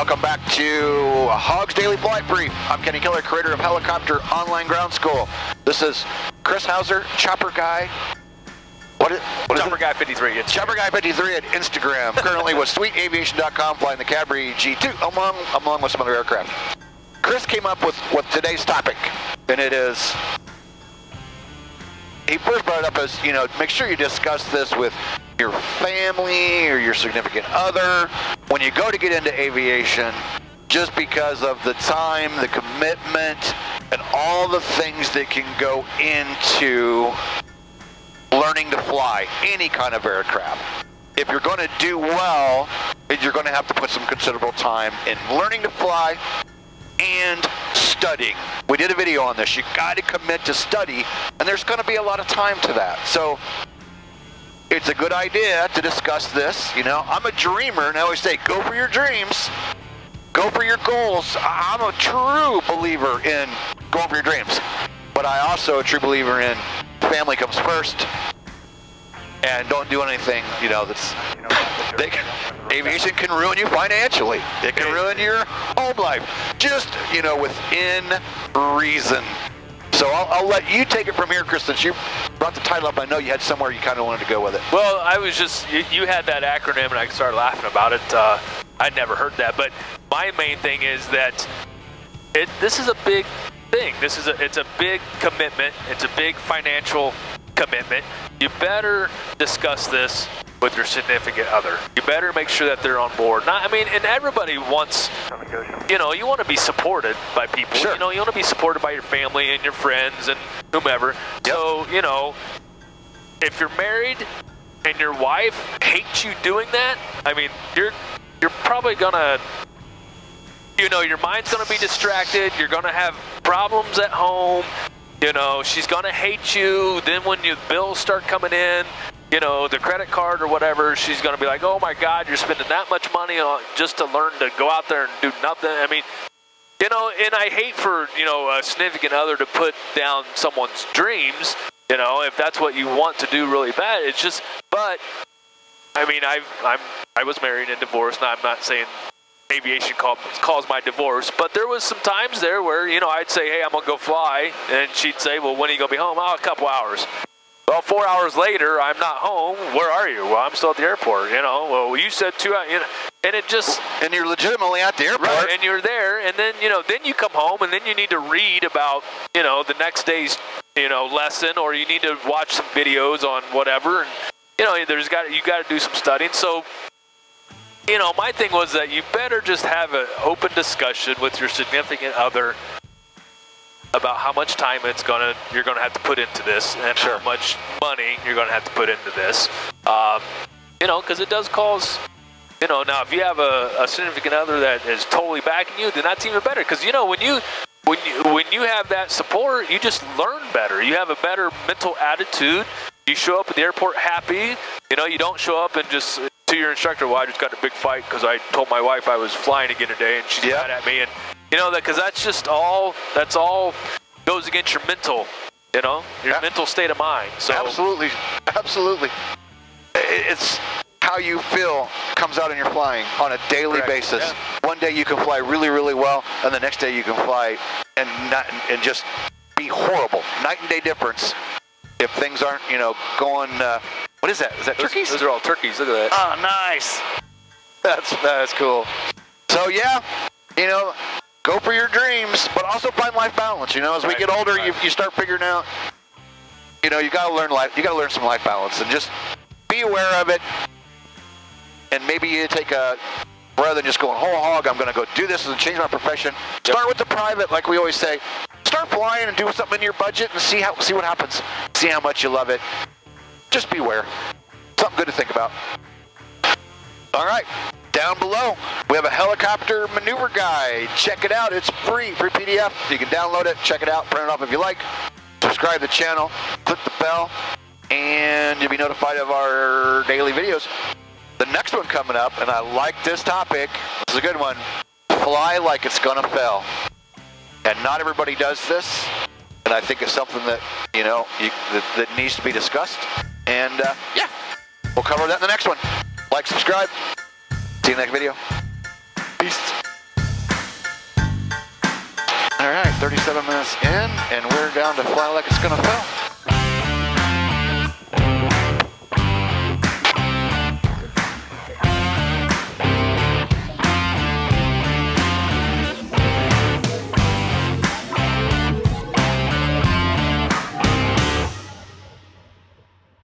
welcome back to Hog's Daily Flight Brief. I'm Kenny Keller, creator of Helicopter Online Ground School. This is Chris Hauser, Chopper Guy. What is Chopper it? Guy 53. It's Chopper Guy 53 at Instagram. Currently with SweetAviation.com, flying the Cadbury G2 along with some other aircraft. Chris came up with today's topic, and it is. He first brought it up as, make sure you discuss this with your family or your significant other when you go to get into aviation, just because of the time, the commitment, and all the things that can go into learning to fly any kind of aircraft. If you're going to do well, you're going to have to put some considerable time in learning to fly and studying. We did a video on this. You got to commit to study, and there's going to be a lot of time to that. So it's a good idea to discuss this. I'm a dreamer, and I always say, go for your dreams, go for your goals. I'm a true believer in going for your dreams, but I also a true believer in family comes first, and don't do anything, that's, aviation can ruin you financially. It can ruin your home life, just, within reason. So I'll let you take it from here, Chris, since you brought the title up. I know you had somewhere you kind of wanted to go with it. Well, I was just, you had that acronym, and I started laughing about it. I'd never heard that, but my main thing is that this is a big thing. It's a big commitment. It's a big financial commitment. You better discuss this with your significant other. You better make sure that they're on board. And everybody wants, you want to be supported by people. Sure. You want to be supported by your family and your friends and whomever. Yep. So, if you're married and your wife hates you doing that, you're probably gonna, your mind's gonna be distracted. You're gonna have problems at home. She's gonna hate you. Then when your bills start coming in, the credit card or whatever, she's gonna be like, oh my God, you're spending that much money on just to learn to go out there and do nothing. And I hate for, a significant other to put down someone's dreams, if that's what you want to do really bad. It's just, but, I was married and divorced, and I'm not saying aviation caused my divorce, but there was some times there where, I'd say, hey, I'm going to go fly, and she'd say, well, when are you going to be home? Oh, a couple hours. Well, 4 hours later, I'm not home. Where are you? Well, I'm still at the airport, Well, you said 2 hours, and it just... And you're legitimately at the airport. Right, and you're there, and then, then you come home, and then you need to read about, the next day's, lesson, or you need to watch some videos on whatever, and, you got to do some studying. So, my thing was that you better just have an open discussion with your significant other about how much time you're gonna have to put into this, and Sure. how much money you're gonna have to put into this. Because it does cause. Now if you have a significant other that is totally backing you, then that's even better. Because when you have that support, you just learn better. You have a better mental attitude. You show up at the airport happy. You don't show up and just to your instructor, well, I just got in a big fight because I told my wife I was flying again today, and she's mad at me. And because that's all goes against your mental, your mental state of mind. So Absolutely. It's how you feel comes out in your flying on a daily Correct. basis. Yeah. One day you can fly really, really well, and the next day you can fly and just be horrible. Night and day difference. If things aren't, going. What is that? Is that turkeys? Those are all turkeys. Look at that. Oh, nice. That's cool. So yeah, go for your dreams, but also find life balance. As we get older, you start figuring out. You got to learn life. You got to learn some life balance, and just be aware of it. And maybe you take rather than just going whole hog, I'm going to go do this and change my profession. Start with the private, like we always say. Start flying and do something in your budget and see what happens. See how much you love it. Just beware. Something good to think about. All right. Down below, we have a helicopter maneuver guide. Check it out. It's free PDF. You can download it, check it out, print it off if you like. Subscribe to the channel, click the bell, and you'll be notified of our daily videos. The next one coming up, and I like this topic. This is a good one. Fly like it's gonna fail. And not everybody does this, and I think it's something that that needs to be discussed. And we'll cover that in the next one. Like, subscribe. See you in the next video. Peace. 37 minutes in, and we're down to fly like it's gonna fail.